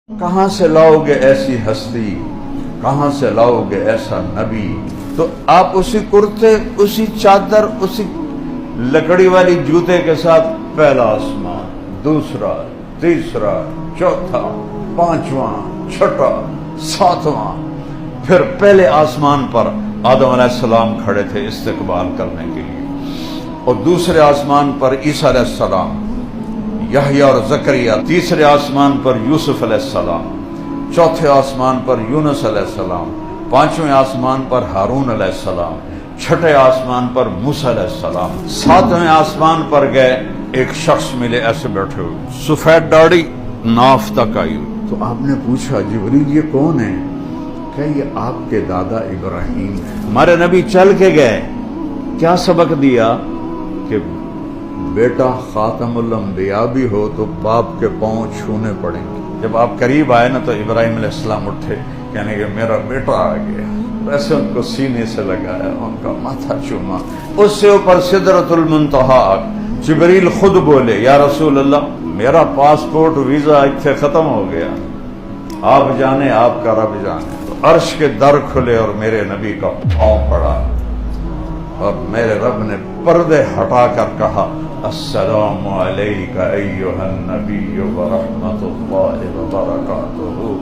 کہاں سے لاؤ گے ایسی ہستی، کہاں سے لاؤ گے ایسا نبی؟ تو آپ اسی کرتے، اسی چادر، اسی لکڑی والی جوتے کے ساتھ پہلا آسمان، دوسرا، تیسرا، چوتھا، پانچواں، چھٹا، ساتواں، پھر پہلے آسمان پر آدم علیہ السلام کھڑے تھے استقبال کرنے کے لیے، اور دوسرے آسمان پر عیسیٰ علیہ السلام، یحییٰ اور زکریا، تیسرے آسمان پر یوسف علیہ السلام، چوتھے آسمان پر یونس علیہ السلام، پانچویں آسمان پر ہارون علیہ السلام، چھٹے آسمان پر موسیٰ علیہ السلام، ساتویں آسمان پر گئے، ایک شخص ملے ایسے بیٹھے ہوئے، سفید داڑھی، ناف تک آئی ہوئی۔ تو آپ نے پوچھا جبریل یہ کون ہے؟ کہ یہ آپ کے دادا ابراہیم ہیں۔ ہمارے نبی چل کے گئے، کیا سبق دیا؟ کہ بیٹا خاتم الانبیاء بھی ہو تو باپ کے پاؤں چھونے پڑیں گے۔ جب آپ قریب آئے نا تو ابراہیم علیہ السلام اٹھے، کہنے کہ میرا بیٹا آ گیا، ویسے ان کو سینے سے لگایا، ان کا ماتھا چوما، اس سے اوپر سدرۃ المنتہا۔ جبریل خود بولے یا رسول اللہ میرا پاسپورٹ ویزا اتنے ختم ہو گیا، آپ جانے آپ کا رب جانے۔ تو عرش کے در کھلے اور میرے نبی کا پاؤں پڑا، اور میرے رب نے پردے ہٹا کر کہا السلام علیک ایھا النبی ورحمۃ اللہ وبرکاتہ۔